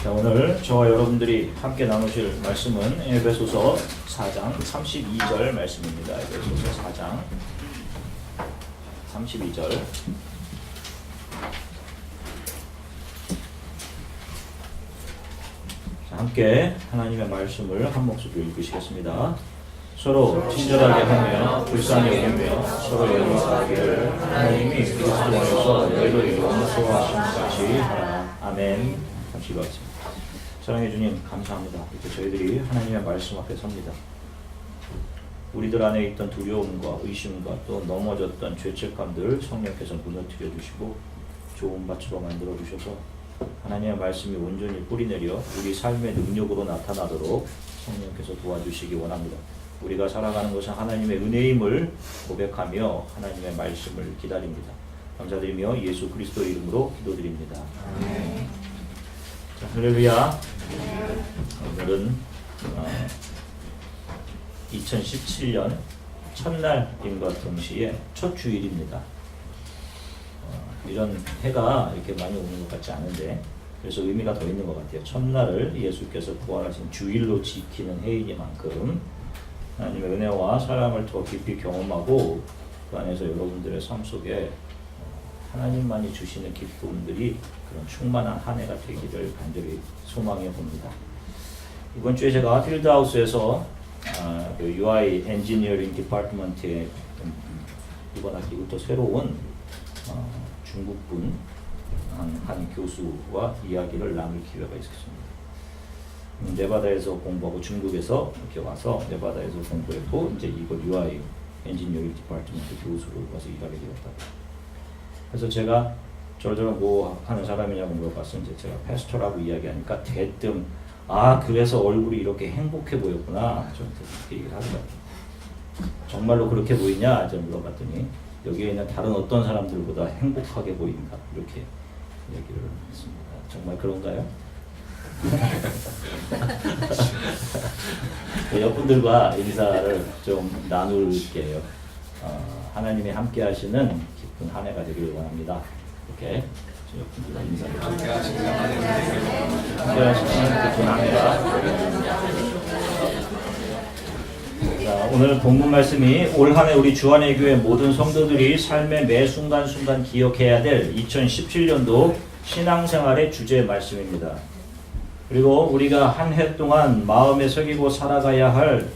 자, 오늘 저와 여러분들이 함께 나누실 말씀은 에베소서 4장 32절 말씀입니다. 에베소서 4장 32절. 자, 함께 하나님의 말씀을 한 목소리로 읽으시겠습니다. 서로 친절하게 하며 불쌍히 여기며 서로 용서하기를 하나님이 그리스도 안에서 너희를 용서하신 같이 하라. 아멘. 잠시 기도하겠습니다. 사랑해 주님 감사합니다. 이렇게 저희들이 하나님의 말씀 앞에 섭니다. 우리들 안에 있던 두려움과 의심과 또 넘어졌던 죄책감들 성령께서 무너뜨려 주시고 좋은 밭으로 만들어 주셔서 하나님의 말씀이 온전히 뿌리내려 우리 삶의 능력으로 나타나도록 성령께서 도와주시기 원합니다. 우리가 살아가는 것은 하나님의 은혜임을 고백하며 하나님의 말씀을 기다립니다. 감사드리며 예수 그리스도의 이름으로 기도드립니다. 아멘. 자, 할렐루야. 오늘은 2017년 첫날임과 동시에 첫 주일입니다. 이런 해가 이렇게 많이 오는 것 같지 않은데 그래서 의미가 더 있는 것 같아요. 첫날을 예수께서 부활하신 주일로 지키는 해이니만큼 하나님의 은혜와 사랑을 더 깊이 경험하고 그 안에서 여러분들의 삶 속에 하나님만이 주시는 기쁨들이 그런 충만한 한 해가 되기를 간절히 소망해 봅니다. 이번 주에 제가 필드하우스에서 그 UI 엔지니어링 디파트먼트에 이번 학기부터 새로운 중국분 한 교수와 이야기를 나눌 기회가 있었습니다. 네바다에서 공부하고 중국에서 이렇게 와서 네바다에서 공부했고 이제 이거 UI 엔지니어링 디파트먼트 교수로 와서 일하게 되었다. 그래서 제가 저런 뭐 하는 사람이냐고 물어봤어요. 이제 제가 패스터라고 이야기하니까 대뜸 그래서 얼굴이 이렇게 행복해 보였구나 저한테 그렇게 얘기를 하더라고요. 정말로 그렇게 보이냐 제가 물어봤더니 여기에 있는 다른 어떤 사람들보다 행복하게 보인다 이렇게 얘기를 했습니다. 정말 그런가요? 여러분들과 인사를 좀 나눌게요. 하나님이 함께 하시는 기쁜 한 해가 되기를 원합니다. 이렇게 여러분들과 인사를 함께 하시는 기쁜 한 해가. 자, 오늘 본문 말씀이 올 한 해 우리 주안의 교회 모든 성도들이 삶의 매 순간순간 기억해야 될 2017년도 신앙생활의 주제 말씀입니다. 그리고 우리가 한 해 동안 마음에 새기고 살아가야 할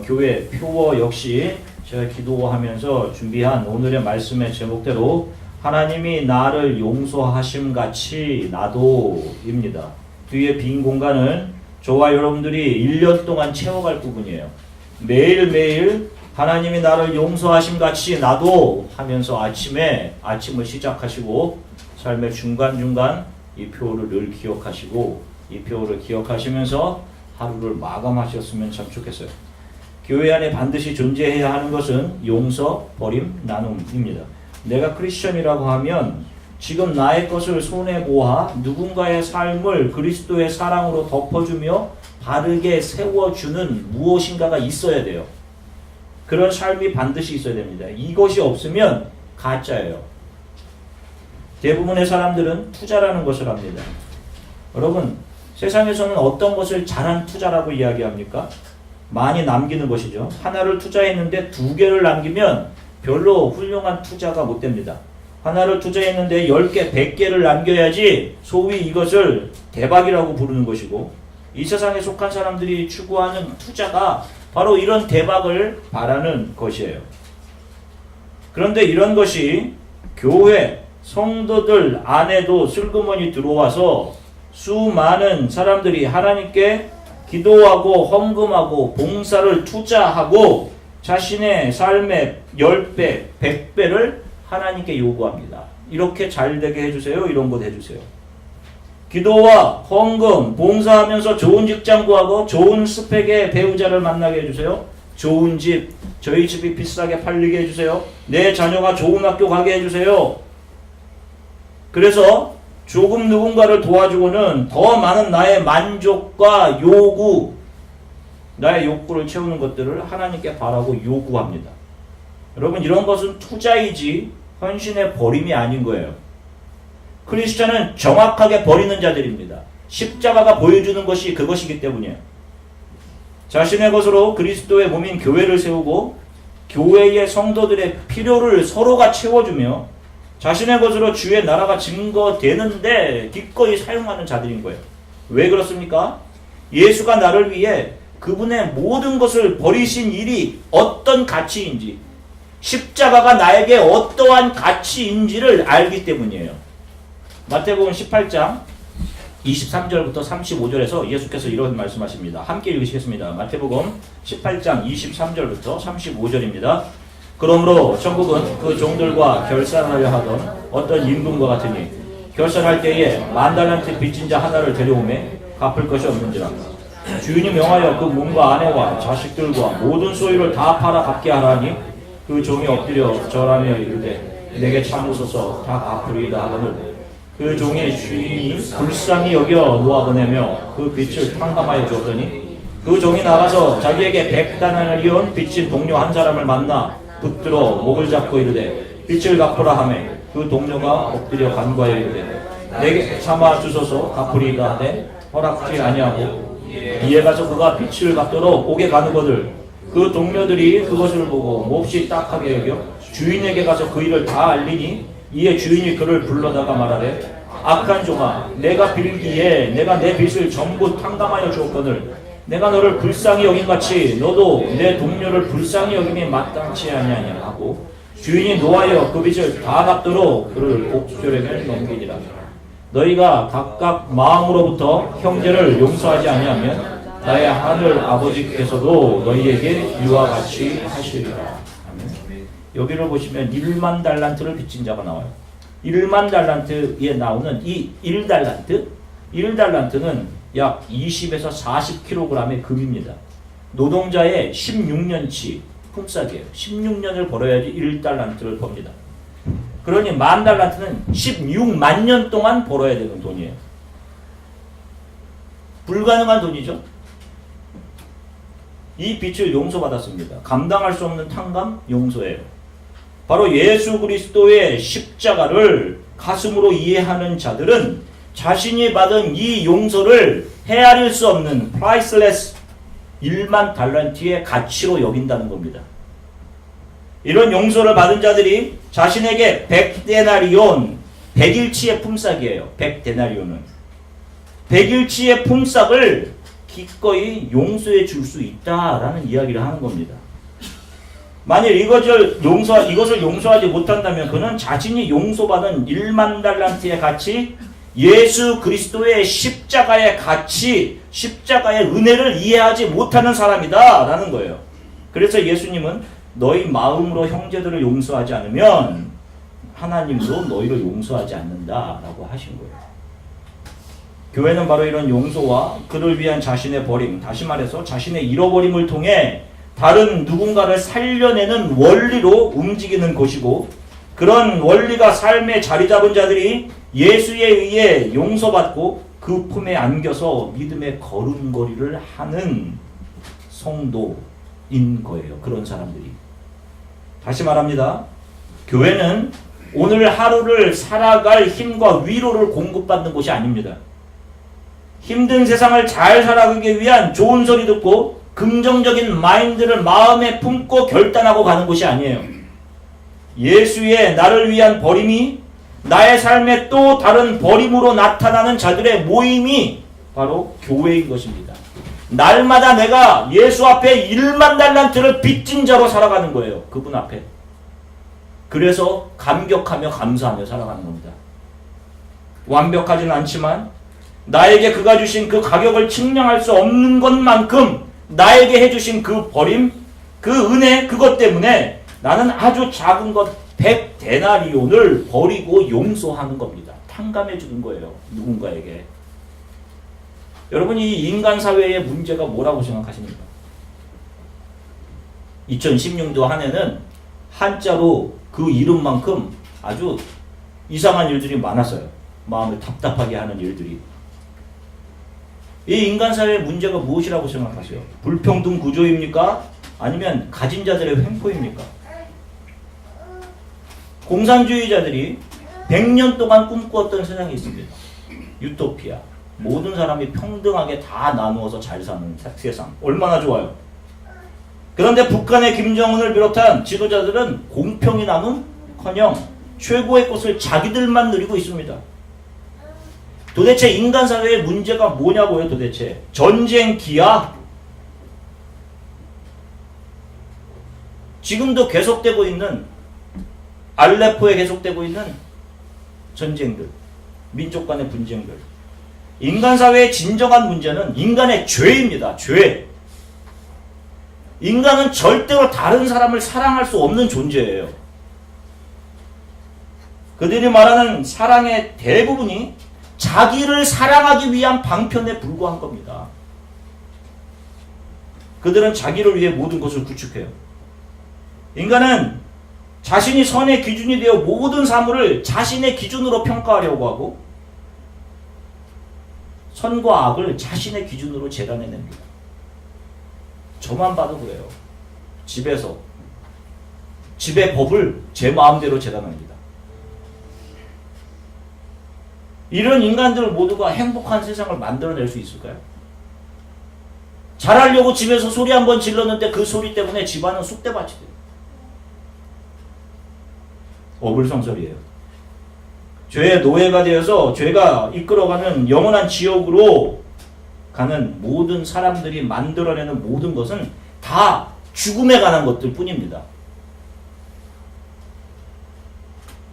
교회 표어 역시 제가 기도하면서 준비한 오늘의 말씀의 제목대로 하나님이 나를 용서하심 같이 나도입니다. 뒤에 빈 공간은 저와 여러분들이 1년 동안 채워갈 부분이에요. 매일매일 하나님이 나를 용서하심 같이 나도 하면서 아침을 시작하시고 삶의 중간중간 이 표를 늘 기억하시고 이 표를 기억하시면서 하루를 마감하셨으면 참 좋겠어요. 교회 안에 반드시 존재해야 하는 것은 용서, 버림, 나눔입니다. 내가 크리스천이라고 하면 지금 나의 것을 손에 모아 누군가의 삶을 그리스도의 사랑으로 덮어주며 바르게 세워주는 무엇인가가 있어야 돼요. 그런 삶이 반드시 있어야 됩니다. 이것이 없으면 가짜예요. 대부분의 사람들은 투자라는 것을 합니다. 여러분, 세상에서는 어떤 것을 잘한 투자라고 이야기합니까? 많이 남기는 것이죠. 하나를 투자했는데 2개를 남기면 별로 훌륭한 투자가 못 됩니다. 하나를 투자했는데 10개, 100개를 남겨야지 소위 이것을 대박이라고 부르는 것이고 이 세상에 속한 사람들이 추구하는 투자가 바로 이런 대박을 바라는 것이에요. 그런데 이런 것이 교회, 성도들 안에도 슬그머니 들어와서 수많은 사람들이 하나님께 기도하고 헌금하고 봉사를 투자하고 자신의 삶의 10배, 100배를 하나님께 요구합니다. 이렇게 잘 되게 해주세요. 이런 것 해주세요. 기도와 헌금, 봉사하면서 좋은 직장 구하고 좋은 스펙의 배우자를 만나게 해주세요. 좋은 집, 저희 집이 비싸게 팔리게 해주세요. 내 자녀가 좋은 학교 가게 해주세요. 그래서 조금 누군가를 도와주고는 더 많은 나의 만족과 요구, 나의 욕구를 채우는 것들을 하나님께 바라고 요구합니다. 여러분, 이런 것은 투자이지 헌신의 버림이 아닌 거예요. 크리스천은 정확하게 버리는 자들입니다. 십자가가 보여주는 것이 그것이기 때문이에요. 자신의 것으로 그리스도의 몸인 교회를 세우고 교회의 성도들의 필요를 서로가 채워주며 자신의 것으로 주의 나라가 증거되는데 기꺼이 사용하는 자들인 거예요. 왜 그렇습니까? 예수가 나를 위해 그분의 모든 것을 버리신 일이 어떤 가치인지, 십자가가 나에게 어떠한 가치인지를 알기 때문이에요. 마태복음 18장 23절부터 35절에서 예수께서 이런 말씀하십니다. 함께 읽으시겠습니다. 마태복음 18장 23절부터 35절입니다. 그러므로 천국은 그 종들과 결산하려 하던 어떤 임금과 같으니 결산할 때에 10,000달란트 빚진 자 하나를 데려오매 갚을 것이 없는지라. 주인이 명하여 그 몸과 아내와 자식들과 모든 소유를 다 팔아 갚게 하라니 그 종이 엎드려 절하며 이르되 내게 참으소서 다 갚으리이다 하거늘 그 종의 주인이 불쌍히 여겨 놓아보내며 그 빚을 탕감하여 주었더니 그 종이 나가서 자기에게 100다나리온 빚진 동료 한 사람을 만나 붙들어 목을 잡고 이르되 빚을 갚으라 하매 그 동료가 엎드려 간구하여 이르되 내게 참아 주소서 갚으리이다 하되 허락지 아니하고 이에 가서 그가 빚을 갚도록 옥에 가누거늘 그 동료들이 그것을 보고 몹시 딱하게 여겨 주인에게 가서 그 일을 다 알리니 이에 주인이 그를 불러다가 말하되 악한 종아 내가 빌기에 내가 내 빚을 전부 탕감하여 주었거늘 내가 너를 불쌍히 여긴같이 너도 내 동료를 불쌍히 여김이 마땅치 아니하냐 하고 주인이 노하여 그 빚을 다 갚도록 그를 옥졸에게 넘기니라. 너희가 각각 마음으로부터 형제를 용서하지 아니하면 나의 하늘 아버지께서도 너희에게 이와 같이 하시리라. 아멘. 여기를 보시면 10,000달란트를 빚진 자가 나와요. 10,000달란트에 나오는 이 1달란트는 약 20에서 40kg의 금입니다. 노동자의 16년치 품삯이에요. 16년을 벌어야지 1달란트를 법니다. 그러니 10,000달란트는 16만 년 동안 벌어야 되는 돈이에요. 불가능한 돈이죠. 이 빚을 용서받았습니다. 감당할 수 없는 탕감 용서예요. 바로 예수 그리스도의 십자가를 가슴으로 이해하는 자들은 자신이 받은 이 용서를 헤아릴 수 없는 priceless 10,000달란트의 가치로 여긴다는 겁니다. 이런 용서를 받은 자들이 자신에게 100데나리온, 100일치의 품삯이에요. 100데나리온은 100일치의 품삯을 기꺼이 용서해 줄 수 있다라는 이야기를 하는 겁니다. 만일 이것을 용서하지 못한다면 그는 자신이 용서받은 10,000달란트의 가치, 예수 그리스도의 십자가의 가치, 십자가의 은혜를 이해하지 못하는 사람이다 라는 거예요. 그래서 예수님은 너희 마음으로 형제들을 용서하지 않으면 하나님도 너희를 용서하지 않는다라고 하신 거예요. 교회는 바로 이런 용서와 그를 위한 자신의 버림, 다시 말해서 자신의 잃어버림을 통해 다른 누군가를 살려내는 원리로 움직이는 곳이고, 그런 원리가 삶에 자리 잡은 자들이 예수에 의해 용서받고 그 품에 안겨서 믿음의 걸음걸이를 하는 성도인 거예요. 그런 사람들이. 다시 말합니다. 교회는 오늘 하루를 살아갈 힘과 위로를 공급받는 곳이 아닙니다. 힘든 세상을 잘 살아가기 위한 좋은 소리 듣고 긍정적인 마인드를 마음에 품고 결단하고 가는 곳이 아니에요. 예수의 나를 위한 버림이 나의 삶에 또 다른 버림으로 나타나는 자들의 모임이 바로 교회인 것입니다. 날마다 내가 예수 앞에 10,000달란트를 빚진 자로 살아가는 거예요. 그분 앞에. 그래서 감격하며 감사하며 살아가는 겁니다. 완벽하지는 않지만 나에게 그가 주신 그 가격을 측량할 수 없는 것만큼 나에게 해주신 그 버림, 그 은혜, 그것 때문에 나는 아주 작은 것 100데나리온을 버리고 용서하는 겁니다. 탕감해 주는 거예요. 누군가에게. 여러분, 이 인간 사회의 문제가 뭐라고 생각하십니까? 2016도 한 해는 한자로 그 이름만큼 아주 이상한 일들이 많았어요. 마음을 답답하게 하는 일들이. 이 인간 사회의 문제가 무엇이라고 생각하세요? 불평등 구조입니까? 아니면 가진 자들의 횡포입니까? 공산주의자들이 100년 동안 꿈꾸었던 세상이 있습니다. 유토피아. 모든 사람이 평등하게 다 나누어서 잘 사는 세상. 얼마나 좋아요. 그런데 북한의 김정은을 비롯한 지도자들은 공평히 나눔커녕 최고의 것을 자기들만 누리고 있습니다. 도대체 인간 사회의 문제가 뭐냐고요, 도대체. 전쟁 기아? 지금도 계속되고 있는, 알레포에 계속되고 있는 전쟁들, 민족 간의 분쟁들. 인간 사회의 진정한 문제는 인간의 죄입니다. 죄. 인간은 절대로 다른 사람을 사랑할 수 없는 존재예요. 그들이 말하는 사랑의 대부분이 자기를 사랑하기 위한 방편에 불과한 겁니다. 그들은 자기를 위해 모든 것을 구축해요. 인간은 자신이 선의 기준이 되어 모든 사물을 자신의 기준으로 평가하려고 하고 선과 악을 자신의 기준으로 재단해냅니다. 저만 봐도 그래요. 집에서 집의 법을 제 마음대로 재단합니다. 이런 인간들 모두가 행복한 세상을 만들어낼 수 있을까요? 잘하려고 집에서 소리 한번 질렀는데 그 소리 때문에 집안은 쑥대밭이 돼요. 어불성설이에요. 죄의 노예가 되어서 죄가 이끌어가는 영원한 지옥으로 가는 모든 사람들이 만들어내는 모든 것은 다 죽음에 관한 것들 뿐입니다.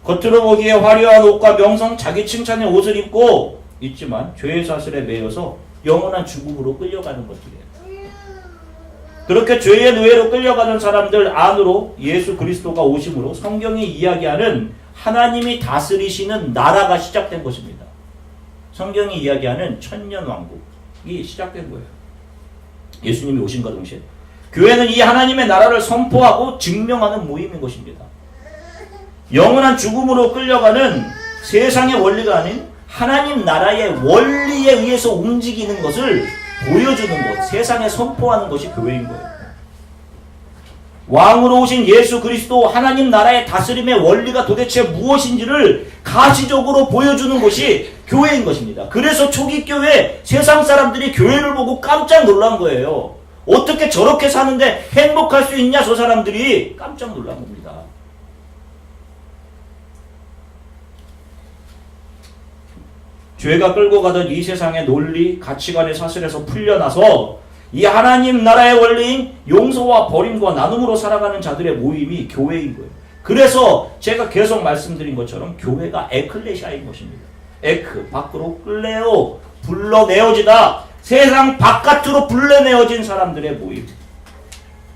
겉으로 보기에 화려한 옷과 명성, 자기 칭찬의 옷을 입고 있지만 죄의 사슬에 매여서 영원한 죽음으로 끌려가는 것들이에요. 그렇게 죄의 노예로 끌려가는 사람들 안으로 예수 그리스도가 오심으로 성경이 이야기하는 하나님이 다스리시는 나라가 시작된 것입니다. 성경이 이야기하는 천년왕국이 시작된 거예요. 예수님이 오신과 동시에 교회는 이 하나님의 나라를 선포하고 증명하는 모임인 것입니다. 영원한 죽음으로 끌려가는 세상의 원리가 아닌 하나님 나라의 원리에 의해서 움직이는 것을 보여주는 것, 세상에 선포하는 것이 교회인 거예요. 왕으로 오신 예수 그리스도 하나님 나라의 다스림의 원리가 도대체 무엇인지를 가시적으로 보여주는 것이 교회인 것입니다. 그래서 초기 교회 세상 사람들이 교회를 보고 깜짝 놀란 거예요. 어떻게 저렇게 사는데 행복할 수 있냐, 저 사람들이 깜짝 놀란 겁니다. 죄가 끌고 가던 이 세상의 논리, 가치관의 사슬에서 풀려나서 이 하나님 나라의 원리인 용서와 버림과 나눔으로 살아가는 자들의 모임이 교회인 거예요. 그래서 제가 계속 말씀드린 것처럼 교회가 에클레시아인 것입니다. 에크, 밖으로 끌레오, 불러내어지다. 세상 바깥으로 불러내어진 사람들의 모임.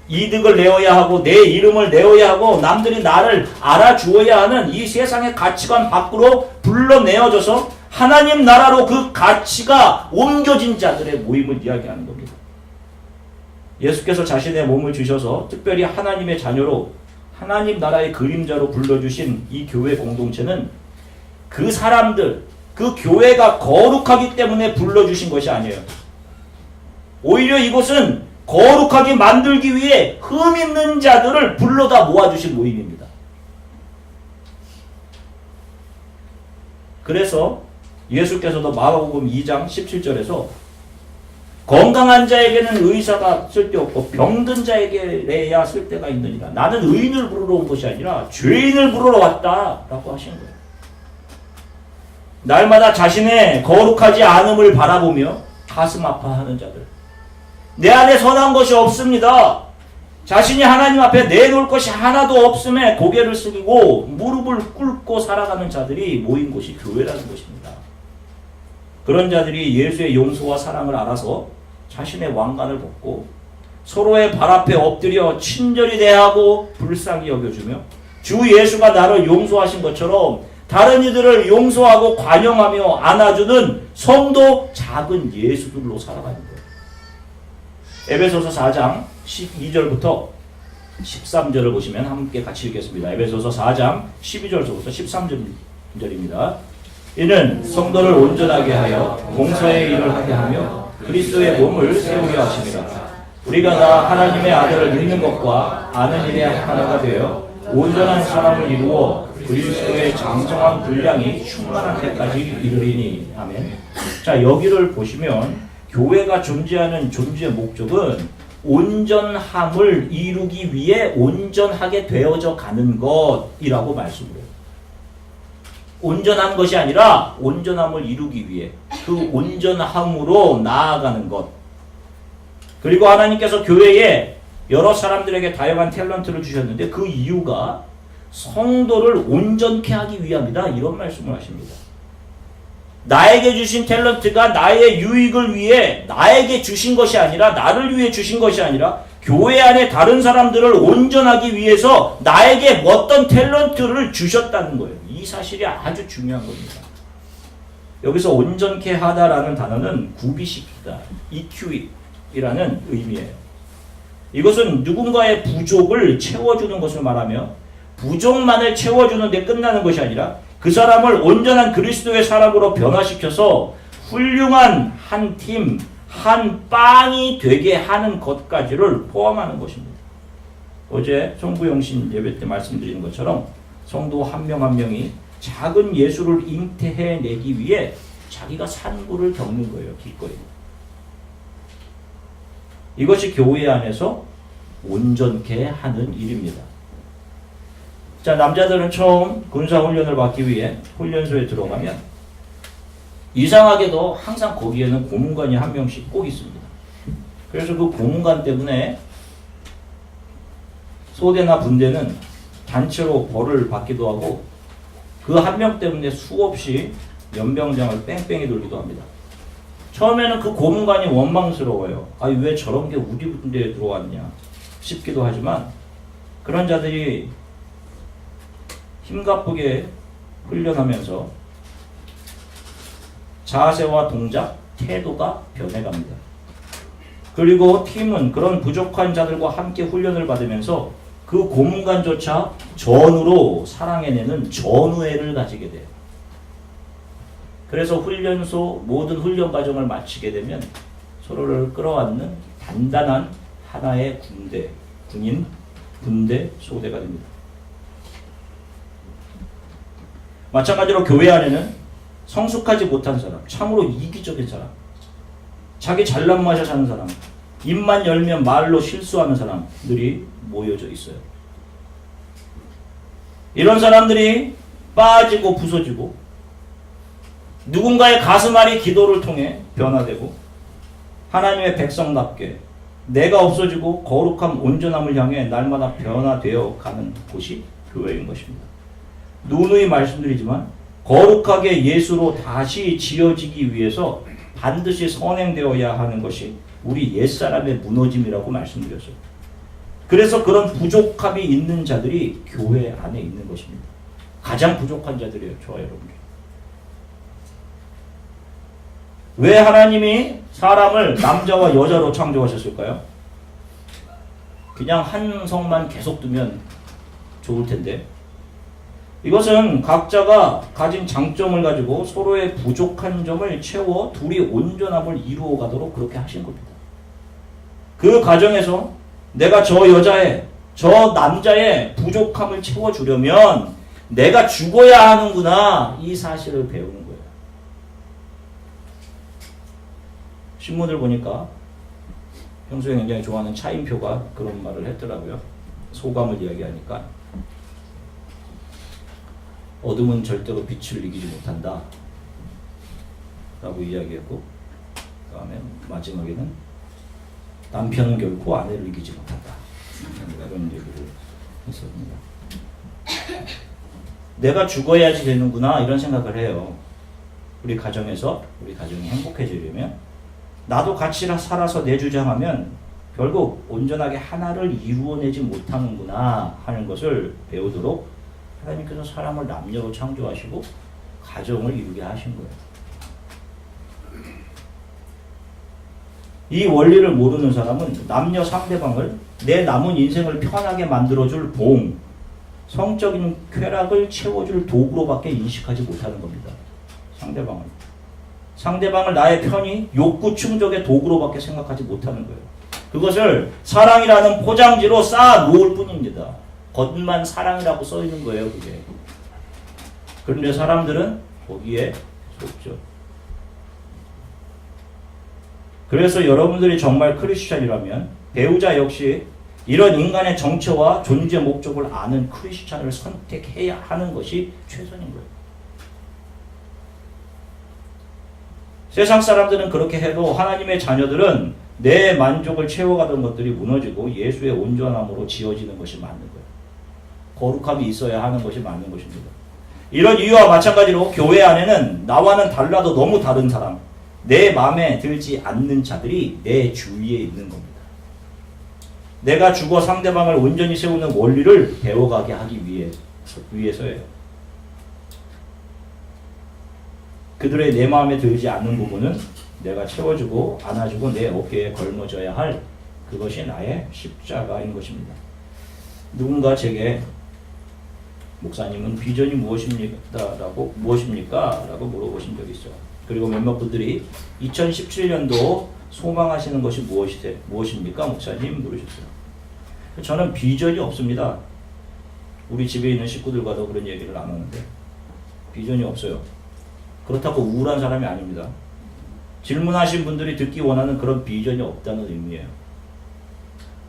이득을 내어야 하고 내 이름을 내어야 하고 남들이 나를 알아주어야 하는 이 세상의 가치관 밖으로 불러내어져서 하나님 나라로 그 가치가 옮겨진 자들의 모임을 이야기하는 겁니다. 예수께서 자신의 몸을 주셔서 특별히 하나님의 자녀로 하나님 나라의 그림자로 불러주신 이 교회 공동체는 그 사람들, 그 교회가 거룩하기 때문에 불러주신 것이 아니에요. 오히려 이곳은 거룩하게 만들기 위해 흠 있는 자들을 불러다 모아주신 모임입니다. 그래서 예수께서도 마가복음 2장 17절에서 건강한 자에게는 의사가 쓸데없고 병든 자에게야 쓸데가 있느니라. 나는 의인을 부르러 온 것이 아니라 죄인을 부르러 왔다라고 하신 거예요. 날마다 자신의 거룩하지 않음을 바라보며 가슴 아파하는 자들. 내 안에 선한 것이 없습니다. 자신이 하나님 앞에 내놓을 것이 하나도 없음에 고개를 숙이고 무릎을 꿇고 살아가는 자들이 모인 곳이 교회라는 것입니다. 그런 자들이 예수의 용서와 사랑을 알아서 자신의 왕관을 벗고 서로의 발 앞에 엎드려 친절히 대하고 불쌍히 여겨주며 주 예수가 나를 용서하신 것처럼 다른 이들을 용서하고 관용하며 안아주는 성도 작은 예수들로 살아가는 거예요. 에베소서 4장 12절부터 13절을 보시면 함께 같이 읽겠습니다. 에베소서 4장 12절부터 13절입니다. 이는 성도를 온전하게 하여 공사의 일을 하게 하며 그리스도의 몸을 세우려 하십니다. 우리가 다 하나님의 아들을 믿는 것과 아는 일에 하나가 되어 온전한 사람을 이루어 그리스도의 장성한 분량이 충만한 때까지 이르리니. 아멘. 자, 여기를 보시면 교회가 존재하는 존재의 목적은 온전함을 이루기 위해 온전하게 되어져 가는 것이라고 말씀을 해요. 온전한 것이 아니라 온전함을 이루기 위해 그 온전함으로 나아가는 것. 그리고 하나님께서 교회에 여러 사람들에게 다양한 탤런트를 주셨는데 그 이유가 성도를 온전케 하기 위함이다. 이런 말씀을 하십니다. 나에게 주신 탤런트가 나의 유익을 위해 나에게 주신 것이 아니라 나를 위해 주신 것이 아니라 교회 안에 다른 사람들을 온전하기 위해서 나에게 어떤 탤런트를 주셨다는 거예요. 이 사실이 아주 중요한 겁니다. 여기서 온전케 하다라는 단어는 구비시키다, EQ이라는 의미예요. 이것은 누군가의 부족을 채워주는 것을 말하며 부족만을 채워주는 데 끝나는 것이 아니라 그 사람을 온전한 그리스도의 사람으로 변화시켜서 훌륭한 한 팀, 한 빵이 되게 하는 것까지를 포함하는 것입니다. 어제 성부영신 예배 때 말씀드린 것처럼 성도 한 명 한 명이 작은 예수를 잉태해내기 위해 자기가 산고를 겪는 거예요. 기꺼이. 이것이 교회 안에서 온전케 하는 일입니다. 자, 남자들은 처음 군사훈련을 받기 위해 훈련소에 들어가면 이상하게도 항상 거기에는 고문관이 한 명씩 꼭 있습니다. 그래서 그 고문관 때문에 소대나 분대는 단체로 벌을 받기도 하고 그 한 명 때문에 수없이 연병장을 뺑뺑이 돌기도 합니다. 처음에는 그 고문관이 원망스러워요. 아니 왜 저런 게 우리 군대에 들어왔냐 싶기도 하지만 그런 자들이 힘가쁘게 훈련하면서 자세와 동작, 태도가 변해갑니다. 그리고 팀은 그런 부족한 자들과 함께 훈련을 받으면서 그 고문관조차 전우로 사랑해내는 전우애를 가지게 돼요. 그래서 훈련소 모든 훈련 과정을 마치게 되면 서로를 끌어안는 단단한 하나의 군대, 군인, 군대, 소대가 됩니다. 마찬가지로 교회 안에는 성숙하지 못한 사람, 참으로 이기적인 사람, 자기 잘난 맛에 사는 사람, 입만 열면 말로 실수하는 사람들이 모여져 있어요. 이런 사람들이 빠지고 부서지고 누군가의 가슴앓이 기도를 통해 변화되고 하나님의 백성답게 내가 없어지고 거룩함 온전함을 향해 날마다 변화되어 가는 곳이 교회인 것입니다. 누누이 말씀드리지만 거룩하게 예수로 다시 지어지기 위해서 반드시 선행되어야 하는 것이 우리 옛사람의 무너짐이라고 말씀드렸어요. 그래서 그런 부족함이 있는 자들이 교회 안에 있는 것입니다. 가장 부족한 자들이에요. 저와 여러분들. 왜 하나님이 사람을 남자와 여자로 창조하셨을까요? 그냥 한 성만 계속 두면 좋을 텐데 이것은 각자가 가진 장점을 가지고 서로의 부족한 점을 채워 둘이 온전함을 이루어 가도록 그렇게 하신 겁니다. 그 과정에서 내가 저 여자의, 저 남자의 부족함을 채워주려면 내가 죽어야 하는구나 이 사실을 배우는 거예요. 신문을 보니까 평소에 굉장히 좋아하는 차인표가 그런 말을 했더라고요. 소감을 이야기하니까 어둠은 절대로 빛을 이기지 못한다 라고 이야기했고 그 다음에 마지막에는 남편은 결코 아내를 이기지 못한다 이런 얘기를 했습니다. 내가 죽어야지 되는구나 이런 생각을 해요. 우리 가정에서 우리 가정이 행복해지려면 나도 같이 살아서 내 주장하면 결국 온전하게 하나를 이루어내지 못하는구나 하는 것을 배우도록 하나님께서 사람을 남녀로 창조하시고 가정을 이루게 하신 거예요. 이 원리를 모르는 사람은 남녀 상대방을 내 남은 인생을 편하게 만들어줄 봉, 성적인 쾌락을 채워줄 도구로밖에 인식하지 못하는 겁니다. 상대방을 나의 편의, 욕구 충족의 도구로밖에 생각하지 못하는 거예요. 그것을 사랑이라는 포장지로 쌓아 놓을 뿐입니다. 겉만 사랑이라고 써 있는 거예요, 그게. 그런데 사람들은 거기에 속죠. 그래서 여러분들이 정말 크리스찬이라면 배우자 역시 이런 인간의 정체와 존재 목적을 아는 크리스찬을 선택해야 하는 것이 최선인 거예요. 세상 사람들은 그렇게 해도 하나님의 자녀들은 내 만족을 채워가던 것들이 무너지고 예수의 온전함으로 지어지는 것이 맞는 거예요. 거룩함이 있어야 하는 것이 맞는 것입니다. 이런 이유와 마찬가지로 교회 안에는 나와는 달라도 너무 다른 사람, 내 마음에 들지 않는 자들이 내 주위에 있는 겁니다. 내가 죽어 상대방을 온전히 세우는 원리를 배워가게 하기 위해서예요. 그들의 내 마음에 들지 않는 부분은 내가 채워주고 안아주고 내 어깨에 걸머져야 할 그것이 나의 십자가인 것입니다. 누군가 제게 목사님은 비전이 무엇입니까? 라고 물어보신 적이 있어요. 그리고 몇몇 분들이 2017년도 소망하시는 것이 무엇입니까? 목사님 물으셨어요. 저는 비전이 없습니다. 우리 집에 있는 식구들과도 그런 얘기를 안 하는데 비전이 없어요. 그렇다고 우울한 사람이 아닙니다. 질문하신 분들이 듣기 원하는 그런 비전이 없다는 의미예요.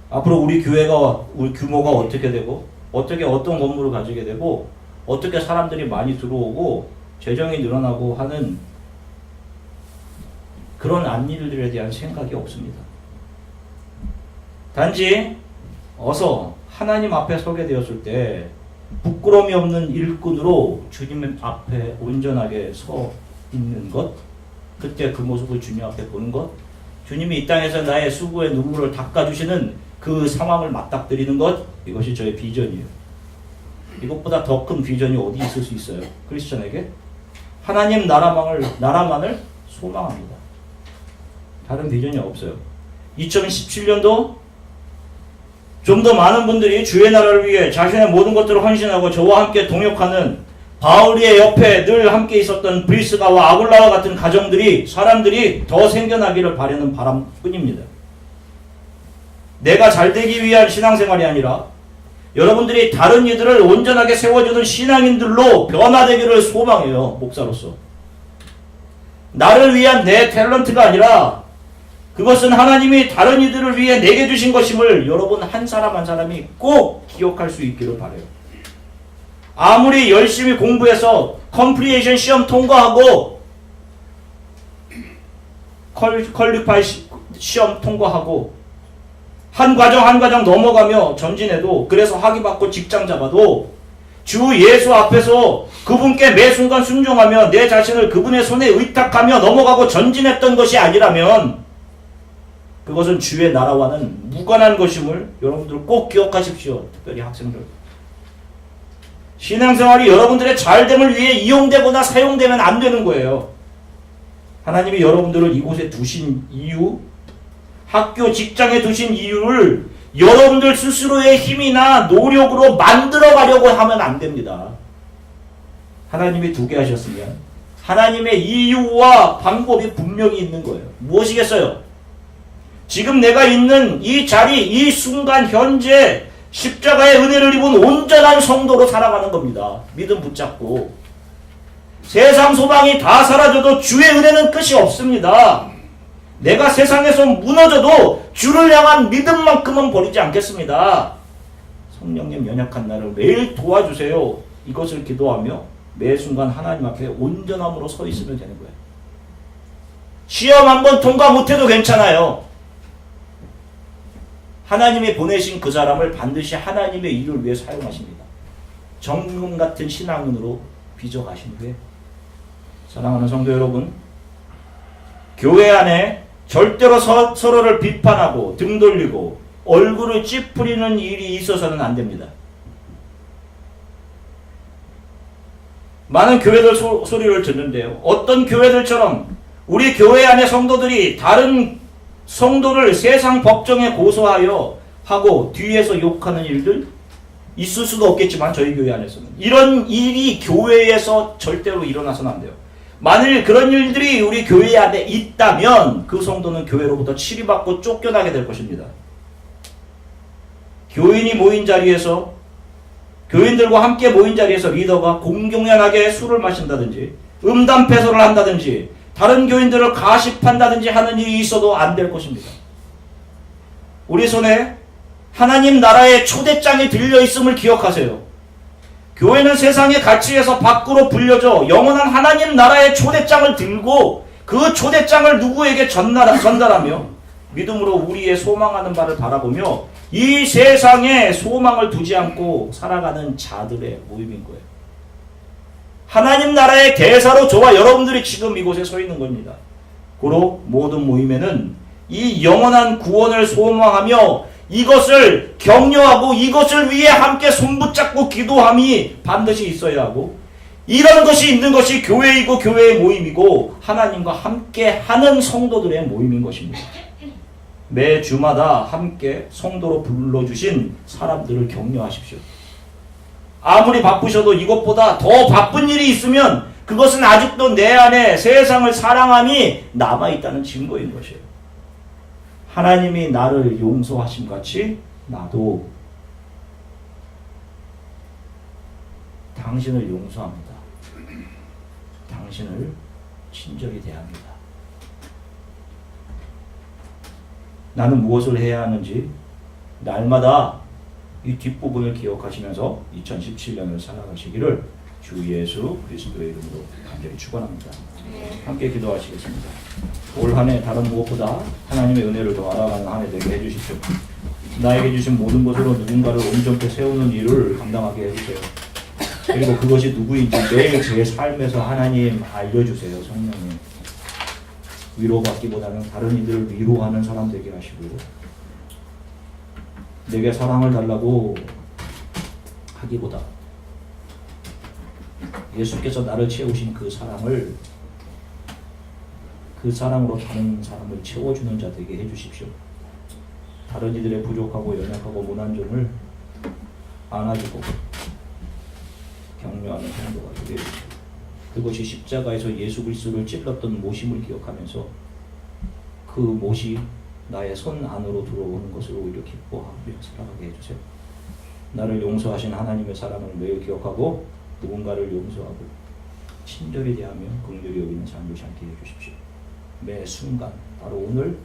앞으로 우리 교회가 우리 규모가 어떻게 되고 어떤 건물을 가지게 되고 어떻게 사람들이 많이 들어오고 재정이 늘어나고 하는 그런 앞일들에 대한 생각이 없습니다. 단지 어서 하나님 앞에 서게 되었을 때 부끄러움이 없는 일꾼으로 주님 앞에 온전하게 서 있는 것, 그때 그 모습을 주님 앞에 보는 것, 주님이 이 땅에서 나의 수고의 눈물을 닦아주시는 그 상황을 맞닥뜨리는 것, 이것이 저의 비전이에요. 이것보다 더 큰 비전이 어디 있을 수 있어요? 크리스천에게? 하나님 나라만을 소망합니다. 다른 비전이 없어요. 2017년도 좀 더 많은 분들이 주의 나라를 위해 자신의 모든 것들을 헌신하고 저와 함께 동역하는 바울의 옆에 늘 함께 있었던 브리스가와 아굴라와 같은 가정들이 사람들이 더 생겨나기를 바라는 바람뿐입니다. 내가 잘되기 위한 신앙생활이 아니라 여러분들이 다른 이들을 온전하게 세워주는 신앙인들로 변화되기를 소망해요. 목사로서. 나를 위한 내 탤런트가 아니라 그것은 하나님이 다른 이들을 위해 내게 주신 것임을 여러분 한 사람 한 사람이 꼭 기억할 수 있기를 바라요. 아무리 열심히 공부해서 컴플리에이션 시험 통과하고 퀄리파이 시험 통과하고 한 과정 넘어가며 전진해도 그래서 학위 받고 직장 잡아도 주 예수 앞에서 그분께 매 순간 순종하며 내 자신을 그분의 손에 의탁하며 넘어가고 전진했던 것이 아니라면 그것은 주의 나라와는 무관한 것임을 여러분들 꼭 기억하십시오. 특별히 학생들. 신앙생활이 여러분들의 잘됨을 위해 이용되거나 사용되면 안 되는 거예요. 하나님이 여러분들을 이곳에 두신 이유, 학교, 직장에 두신 이유를 여러분들 스스로의 힘이나 노력으로 만들어가려고 하면 안 됩니다. 하나님이 두게 하셨으면 하나님의 이유와 방법이 분명히 있는 거예요. 무엇이겠어요? 지금 내가 있는 이 자리, 이 순간 현재 십자가의 은혜를 입은 온전한 성도로 살아가는 겁니다. 믿음 붙잡고. 세상 소망이 다 사라져도 주의 은혜는 끝이 없습니다. 내가 세상에서 무너져도 주를 향한 믿음만큼은 버리지 않겠습니다. 성령님 연약한 나를 매일 도와주세요. 이것을 기도하며 매 순간 하나님 앞에 온전함으로 서 있으면 되는 거예요. 시험 한번 통과 못해도 괜찮아요. 하나님이 보내신 그 사람을 반드시 하나님의 일을 위해 사용하십니다. 정금 같은 신앙인으로 빚어가신 후에 사랑하는 성도 여러분, 교회 안에 절대로 서로를 비판하고 등 돌리고 얼굴을 찌푸리는 일이 있어서는 안 됩니다. 많은 교회들 소리를 듣는데요. 어떤 교회들처럼 우리 교회 안에 성도들이 다른 성도를 세상 법정에 고소하여 하고 뒤에서 욕하는 일들 있을 수도 없겠지만 저희 교회 안에서는 이런 일이 교회에서 절대로 일어나서는 안 돼요. 만일 그런 일들이 우리 교회 안에 있다면 그 성도는 교회로부터 치리받고 쫓겨나게 될 것입니다. 교인이 모인 자리에서 교인들과 함께 모인 자리에서 리더가 공공연하게 술을 마신다든지 음담패소를 한다든지 다른 교인들을 가십한다든지 하는 일이 있어도 안 될 것입니다. 우리 손에 하나님 나라의 초대장이 들려있음을 기억하세요. 교회는 세상의 가치에서 밖으로 불려져 영원한 하나님 나라의 초대장을 들고 그 초대장을 누구에게 전달하며 믿음으로 우리의 소망하는 바를 바라보며 이 세상에 소망을 두지 않고 살아가는 자들의 모임인 거예요. 하나님 나라의 대사로 저와 여러분들이 지금 이곳에 서 있는 겁니다. 고로 모든 모임에는 이 영원한 구원을 소망하며 이것을 격려하고 이것을 위해 함께 손붙잡고 기도함이 반드시 있어야 하고, 이런 것이 있는 것이 교회이고 교회의 모임이고 하나님과 함께 하는 성도들의 모임인 것입니다. 매 주마다 함께 성도로 불러주신 사람들을 격려하십시오. 아무리 바쁘셔도 이것보다 더 바쁜 일이 있으면 그것은 아직도 내 안에 세상을 사랑함이 남아있다는 증거인 것이에요. 하나님이 나를 용서하신 같이 나도 당신을 용서합니다. 당신을 친절히 대합니다. 나는 무엇을 해야 하는지 날마다 이 뒷부분을 기억하시면서 2017년을 살아가시기를 주 예수 그리스도의 이름으로 간절히 축원합니다. 함께 기도하시겠습니다. 올 한 해 다른 무엇보다 하나님의 은혜를 더 알아가는 한 해 되게 해주십시오. 나에게 주신 모든 것으로 누군가를 온전히 세우는 일을 감당하게 해주세요. 그리고 그것이 누구인지 매일 제 삶에서 하나님 알려주세요. 성령님, 위로받기보다는 다른 이들을 위로하는 사람 되게 하시고, 내게 사랑을 달라고 하기보다 예수께서 나를 채우신 그 사랑을, 그 사랑으로 다른 사람을 채워주는 자 되게 해주십시오. 다른 이들의 부족하고 연약하고 못난 점을 안아주고 격려하는 행동가 되게 해주십시오. 그것이 십자가에서 예수 그리스도를 찔렀던 모심을 기억하면서 그 못이 나의 손 안으로 들어오는 것을 오히려 기뻐하며 살아가게 해주세요. 나를 용서하신 하나님의 사랑을 매일 기억하고 누군가를 용서하고 친절히 대하며 긍휼히 여기는 삶을 살게 해주십시오. 매 순간 바로 오늘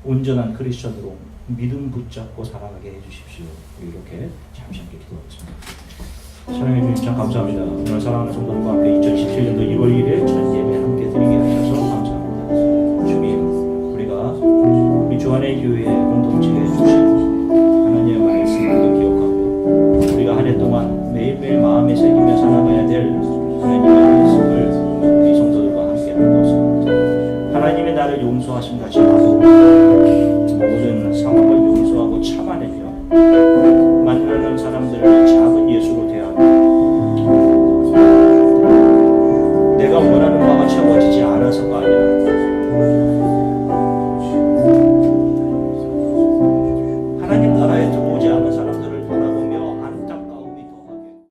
온전한 크리스천으로 믿음 붙잡고 살아가게 해주십시오. 이렇게 잠시 함께 기도하겠습니다. 사랑해 주님 참 감사합니다. 오늘 사랑하는 성도들과 함께 2017년도 1월 1일에 첫 예배 함께 드리게 하셔서 감사합니다. 주님, 우리가 우리 주안의 교회의 공동체에 주신 하나님의 말씀을 기억하고 우리가 한 해 동안 매일매일 마음에 새기며 살아가야 될 하나님의 말씀을 우리 성도들과 함께 나누었습니다. 하나님의 나를 용서하신 같이 나도 모든